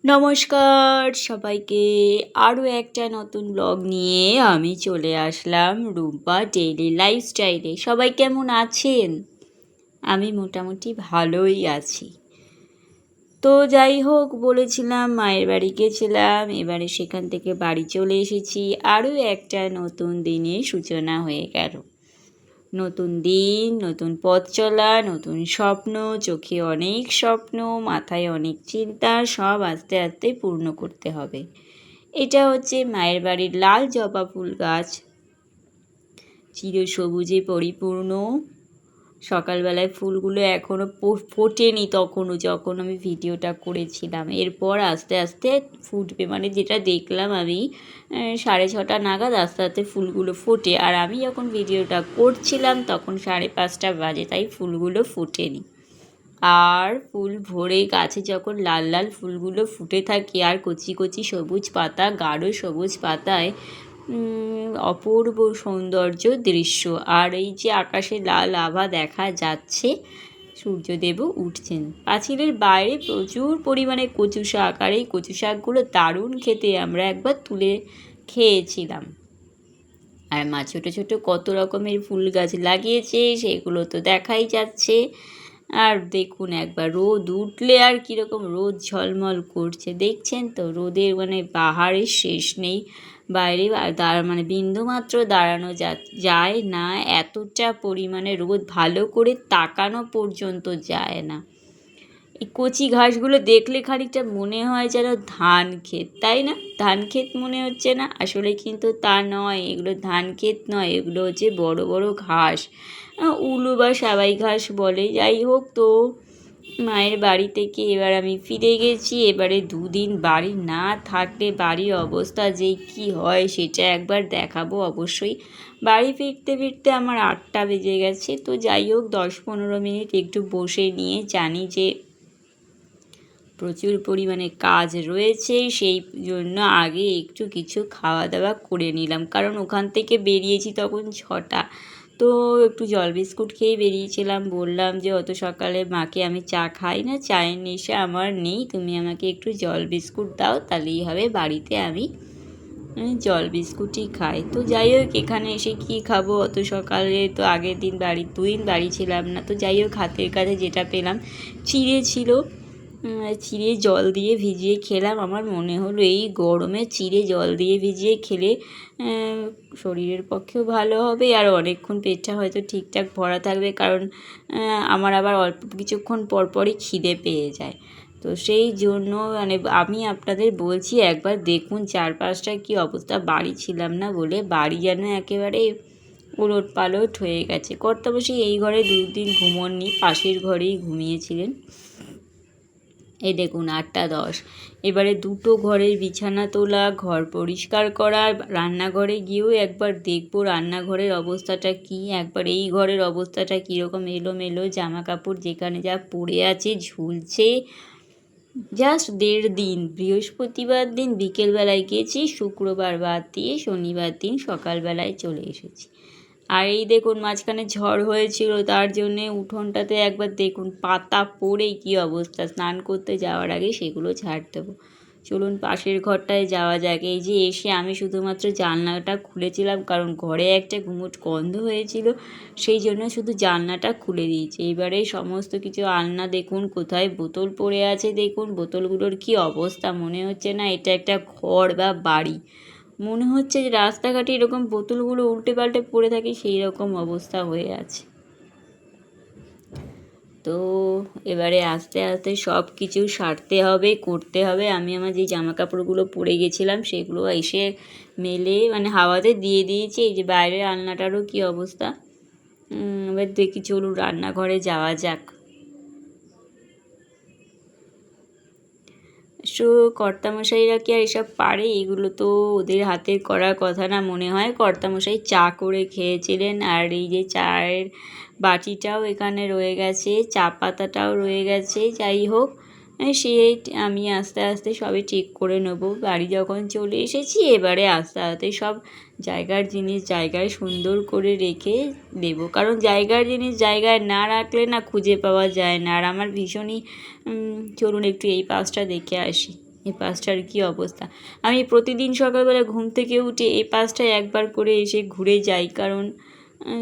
নমস্কার সবাইকে, আরও একটা নতুন ব্লগ নিয়ে আমি চলে আসলাম রুম্পা ডেইলি লাইফস্টাইলে। সবাই কেমন আছেন? আমি মোটামুটি ভালোই আছি। তো যাই হোক, বলেছিলাম মায়ের বাড়ি গেছিলাম, এবারে সেখান থেকে বাড়ি চলে এসেছি। আরও একটা নতুন দিনের সূচনা হয়ে গেল। নতুন দিন, নতুন পথ চলা, নতুন স্বপ্ন, চোখে অনেক স্বপ্ন, মাথায় অনেক চিন্তা, সব আস্তে আস্তে পূর্ণ করতে হবে। এটা হচ্ছে মায়ের বাড়ির লাল জবা ফুল গাছ, চিরসবুজে পরিপূর্ণ। সকালবেলায় ফুলগুলো এখনও ফোটেনি তখনও, যখন আমি ভিডিওটা করেছিলাম। এরপর আস্তে আস্তে ফুটবে, মানে যেটা দেখলাম আমি 6:30 নাগাদ আস্তে আস্তে ফুলগুলো ফোটে। আর আমি যখন ভিডিওটা করছিলাম তখন 5:30 বাজে, তাই ফুলগুলো ফোটেনি। আর ফুল ভরে গাছে যখন লাল লাল ফুলগুলো ফুটে থাকে আর কচি কচি সবুজ পাতা, গাঢ় সবুজ পাতায় অপূর্ব সৌন্দর্য দৃশ্য। আর এই যে আকাশে লাল আভা দেখা যাচ্ছে, সূর্যদেবও উঠছেন। পাঁচিলের বাইরে প্রচুর পরিমাণে কচু শাক, আর এই কচু শাকগুলো দারুণ খেতে, আমরা একবার তুলে খেয়েছিলাম। আর মা ছোটো ছোটো কত রকমের ফুল গাছ লাগিয়েছে, সেগুলো তো দেখাই যাচ্ছে। আর দেখুন একবার রোদ উঠলে আর কীরকম রোদ ঝলমল করছে, দেখছেন তো? রোদের মানে বাহারের শেষ নেই। বাইরে মানে বিন্দুমাত্র দাঁড়ানো যায় না, এতটা পরিমাণে রোদ, ভালো করে তাকানো পর্যন্ত যায় না। এই কচি ঘাসগুলো দেখলে খানিকটা মনে হয় যেন ধান ক্ষেত, তাই না? ধান ক্ষেত মনে হচ্ছে না? আসলে কিন্তু তা নয়, এগুলো ধান ক্ষেত নয়, এগুলো হচ্ছে বড় বড় ঘাস, উলু বা সাবাই ঘাস বলে। যাই হোক, তো মায়ের বাড়ি থেকে এবার আমি ফিরে গেছি। এবারে 2 দিন বাড়ি না থাকলে বাড়ির অবস্থা যে কি হয় সেটা একবার দেখাবো অবশ্যই। বাড়ি ফিরতে ফিরতে আমার 8টা বেজে গেছে। তো যাই হোক, 10-15 মিনিট একটু বসে নিয়ে, জানি যে প্রচুর পরিমাণে কাজ রয়েছে, সেই জন্য আগে একটু কিছু খাওয়া দাওয়া করে নিলাম। কারণ ওখান থেকে বেরিয়েছি তখন 6টা, তো একটু জল বিস্কুট খেয়ে বেরিয়েছিলাম। বললাম যে অত সকালে মাকে আমি চা খাই না, চায়ের নেশা আমার নেই, তুমি আমাকে একটু জল বিস্কুট দাও, তাহলেই হবে। বাড়িতে আমি জল বিস্কুটই খাই। তো যাই হোক, এখানে এসে কি খাবো অত সকালে? তো আগের দিন 2 দিন বাড়ি ছিলাম না। তো যাই হোক, হাতের কাছে যেটা পেলাম, চিড়ে ছিল, চিড়ে জল দিয়ে ভিজিয়ে খেলাম। আমার মনে হলো এই গরমে চিড়ে জল দিয়ে ভিজিয়ে খেলে শরীরের পক্ষেও ভালো হবে, আর অনেকক্ষণ পেটটা হয়তো ঠিকঠাক ভরা থাকবে। কারণ আমার আবার অল্প কিছুক্ষণ পরপরই খিদে পেয়ে যায়। তো সেই জন্য মানে আমি আপনাদের বলছি, একবার দেখুন চারপাশটা কী অবস্থা। বাড়ি ছিলাম না বলে বাড়ি যেন একেবারে উলট পালট হয়ে গেছে। কর্তামশাই এই ঘরে 2 দিন ঘুমোননি, পাশের ঘরেই ঘুমিয়েছিলেন। এই দেখুন 8টা 10। এবারে 2টো ঘরের বিছানা তোলা, ঘর পরিষ্কার করা, রান্নাঘরে গিয়েও একবার দেখবো রান্নাঘরের অবস্থাটা কী। একবার এই ঘরের অবস্থাটা কীরকম, এলোমেলো জামা কাপড় যেখানে যা পড়ে আছে, ঝুলছে। জাস্ট 1.5 দিন, বৃহস্পতিবার দিন বিকেলবেলায় গেছি, শুক্রবার বাদ দিয়ে শনিবার দিন সকালবেলায় চলে এসেছি। আর এই দেখুন মাঝখানে ঝড় হয়েছিল, তার জন্যে উঠোনটাতে একবার দেখুন পাতা পড়ে কী অবস্থা। স্নান করতে যাওয়ার আগে সেগুলো ঝাড় দেবো। চলুন পাশের ঘরটায় যাওয়া যাক। এই যে এসে আমি শুধুমাত্র জানলাটা খুলেছিলাম, কারণ ঘরে একটা গুমোট গন্ধ হয়েছিল, সেই জন্য শুধু জানলাটা খুলে দিয়েছি। এবারে সমস্ত কিছু আলনা দেখুন, কোথায় বোতল পড়ে আছে দেখুন, বোতলগুলোর কী অবস্থা। মনে হচ্ছে না এটা একটা ঘর বা বাড়ি, মনে হচ্ছে যে রাস্তাঘাটে এরকম বোতলগুলো উল্টে পাল্টে পড়ে থাকে, সেই রকম অবস্থা হয়ে আছে। তো এবারে আস্তে আস্তে সব কিছু সারতে হবে, করতে হবে। আমি আমার যে জামা কাপড়গুলো পরে গেছিলাম সেগুলো এসে মেলে মানে হাওয়াতে দিয়ে দিয়েছি। এই যে বাইরের আলনাটারও কী অবস্থা। এবার দেখি, চলুন রান্নাঘরে যাওয়া যাক। কর্তামশাইরা কি আর এসব পারে? এগুলো তো ওদের হাতের করার কথা না মনে হয়। কর্তামশাই চা করে খেয়েছিলেন, আর এই যে চায়ের বাটিটাও এখানে রয়ে গেছে, চা পাতাটাও রয়ে গেছে। যাই হোক, সে আমি আস্তে আস্তে সবই ঠিক করে নেব। বাড়ি যখন চলে এসেছি, এবারে আস্তে আস্তে সব জায়গার জিনিস জায়গায় সুন্দর করে রেখে দেবো। কারণ জায়গার জিনিস জায়গায় না রাখলে না খুঁজে পাওয়া যায় না। আর আমার ভীষণই চলুন একটু এই পাশটা দেখে আসি। এই পাশটার কী অবস্থা। আমি প্রতিদিন সকালবেলা ঘুম থেকে উঠে এই পাশটায় একবার করে এসে ঘুরে যাই, কারণ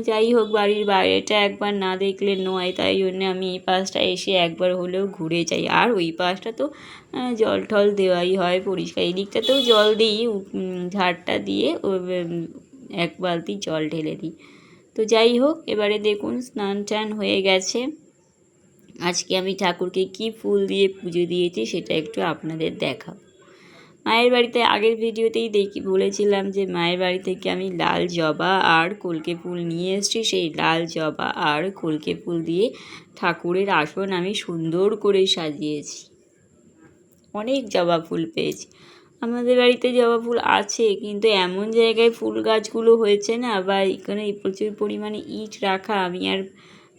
যাই হোক বাড়ির বাইরেটা একবার না দেখলে নয়, তাই জন্য আমি এই পাশটা এসে একবার হলেও ঘুরে যাই। আর ওই পাশটা তো জল টল দেওয়াই হয় পরিষ্কার, এই দিকটাতেও জল দিই, ঝাড়টা দিয়ে এক বালতি জল ঢেলে দিই। তো যাই হোক, এবারে দেখুন স্নান টান হয়ে গেছে। আজকে আমি ঠাকুরকে কি ফুল দিয়ে পুজো দিয়েছি সেটা একটু আপনাদের দেখাবো। মায়ের বাড়িতে আগের ভিডিওতেই বলেছিলাম যে মায়ের বাড়ি থেকে আমি লাল জবা আর কলকে ফুল নিয়ে এসেছি। সেই লাল জবা আর কলকে ফুল দিয়ে ঠাকুরের আসন আমি সুন্দর করে সাজিয়েছি। অনেক জবা ফুল পেয়েছি। আমাদের বাড়িতে জবা ফুল আছে, কিন্তু এমন জায়গায় ফুল গাছগুলো হয়েছে না, বা এখানে প্রচুর পরিমাণে ইট রাখা, আমি আর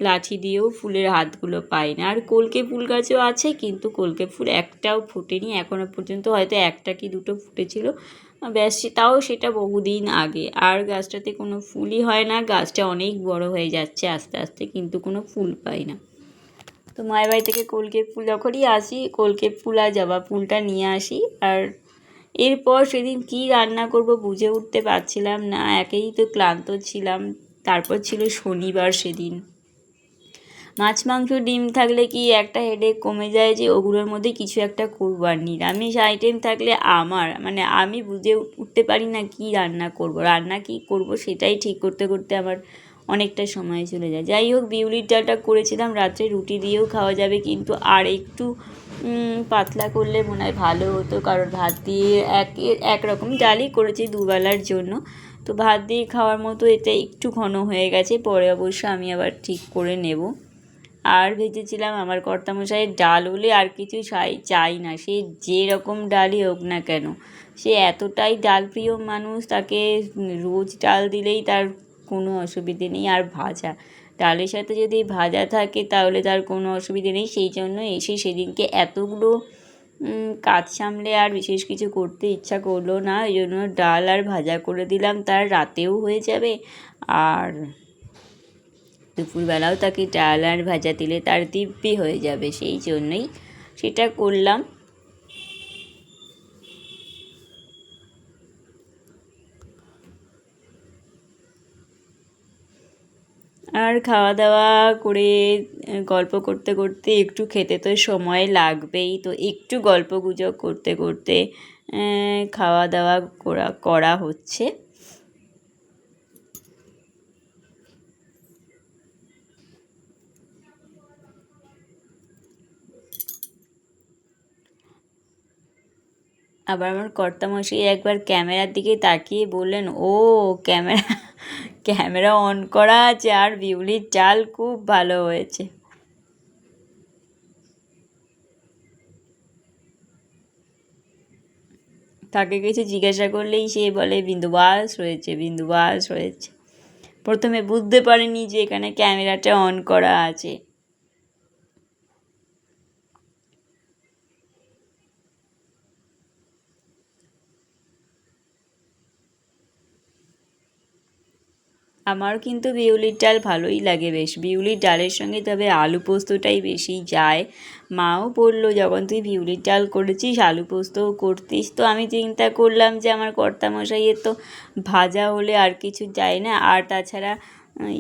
লাঠি দিয়েও ফুলের হাতগুলো পাই না। আর কলকে ফুল গাছও আছে, কিন্তু কলকে ফুল একটাও ফোটেনি এখনও পর্যন্ত, হয়তো একটা কি দুটো ফুটেছিল, ব্যাস, তাও সেটা বহুদিন আগে। আর গাছটাতে কোনো ফুলই হয় না, গাছটা অনেক বড় হয়ে যাচ্ছে আস্তে আস্তে, কিন্তু কোনো ফুল পাই না। তো মায়ের বাড়ি থেকে কলকে ফুল যখনই আসি, কলকে ফুল আর জবা ফুলটা নিয়ে আসি। আর এরপর সেদিন কি রান্না করব বুঝে উঠতে পারছিলাম না, একেই তো ক্লান্ত ছিলাম, তারপর ছিল শনিবার। সেদিন মাছ মাংস ডিম থাকলে কি একটা হেডেক কমে যায়, যে ওগুলোর মধ্যে কিছু একটা করবো। আর নিরামিষ আইটেম থাকলে আমি বুঝে উঠতে পারি না কি রান্না করব, সেটাই ঠিক করতে করতে আমার অনেকটা সময় চলে যায়। যাই হোক, বিউলির ডালটা করেছিলাম, রাত্রে রুটি দিয়েও খাওয়া যাবে, কিন্তু আর একটু পাতলা করলে মনে হয় ভালো হতো, কারণ ভাত দিয়ে একরকম ডালই করেছি দুবেলার জন্য, তো ভাত দিয়ে খাওয়ার মতো এটা একটু ঘন হয়ে গেছে। পরে অবশ্য আমি আবার ঠিক করে নেব। আর ভেজেছিলাম আমার কর্তামশাইয়ের ডাল হলে আর কিছু চাই না, সে যে রকম ডালই হোক না কেন, সে এতটাই ডাল প্রিয় মানুষ, তাকে রোজ ডাল দিলেই তার কোনো অসুবিধে নেই। আর ভাজা, ডালের সাথে যদি ভাজা থাকে তাহলে তার কোনো অসুবিধে নেই। সেই জন্য এসে সেদিনকে এতগুলো কাজ সামলে আর বিশেষ কিছু করতে ইচ্ছা করলো না, এই জন্য ডাল আর ভাজা করে দিলাম, তার রাতেও হয়ে যাবে। আর দুপুরবেলাও তাকে ডাল আর ভাজা দিলে তার দিব্যি হয়ে যাবে, সেই জন্যই সেটা করলাম। আর খাওয়া দাওয়া করে গল্প করতে করতে একটু খেতে তো সময় লাগবেই, তো একটু গল্প গুজব করতে করতে খাওয়া দাওয়া করা হচ্ছে। আবার আমার কর্তামশাই একবার ক্যামেরার দিকে তাকিয়ে বললেন, ও ক্যামেরা অন করা আছে, আর বিউলির ডাল খুব ভালো হয়েছে। তাকে কিছু জিজ্ঞাসা করলেই সে বলে বিন্দুবাস হয়েছে। প্রথমে বুঝতে পারেনি যে এখানে ক্যামেরাটা অন করা আছে। আমারও কিন্তু বিউলির ডাল ভালোই লাগে বেশ, বিউলির ডালের সঙ্গে তবে আলু পোস্তটাই বেশি যায়। মাও বললো, যখন তুই বিউলির ডাল করেছিস আলু পোস্তও করতিস, তো আমি চিন্তা করলাম যে আমার কর্তামশাইয়ের তো ভাজা হলে আর কিছু যায় না, আর তাছাড়া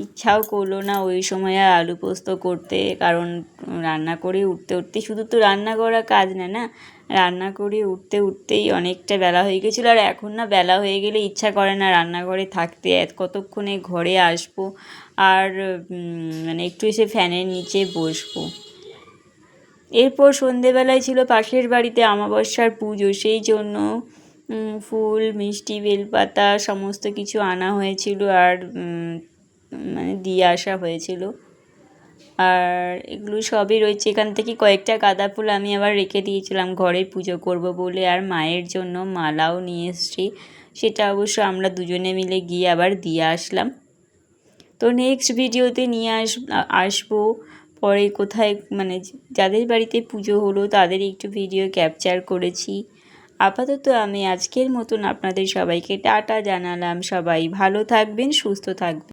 ইচ্ছাও করলো না ওই সময় আর আলু পোস্ত করতে, কারণ রান্না করে উঠতে শুধু তো রান্না করা কাজ না, রান্না করে উঠতেই অনেকটা বেলা হয়ে গেছিলো। আর এখন না বেলা হয়ে গেলে ইচ্ছা করে না রান্নাঘরে থাকতে, কতক্ষণে ঘরে আসবো আর মানে একটু এসে ফ্যানের নিচে বসবো। এরপর সন্ধেবেলায় ছিল পাশের বাড়িতে অমাবস্যার পুজো, সেই জন্য ফুল মিষ্টি বেলপাতা সমস্ত কিছু আনা হয়েছিল, আর মানে দিয়ে আসা হয়েছিল। আর এগুলো সবই রয়েছে, এখান থেকে কয়েকটা গাঁদা ফুল আমি আবার রেখে দিয়েছিলাম ঘরে পুজো করব বলে। আর মায়ের জন্য মালাও নিয়ে এসেছি, সেটা অবশ্য আমরা দুজনে মিলে গিয়ে আবার দিয়ে আসলাম। তো নেক্সট ভিডিওতে নিয়ে আসবো পরে কোথায়, মানে যাদের বাড়িতে পুজো হলো তাদের একটু ভিডিও ক্যাপচার করেছি। আপাতত আমি আজকের মতন আপনাদের সবাইকে টাটা জানালাম। সবাই ভালো থাকবেন, সুস্থ থাকবেন।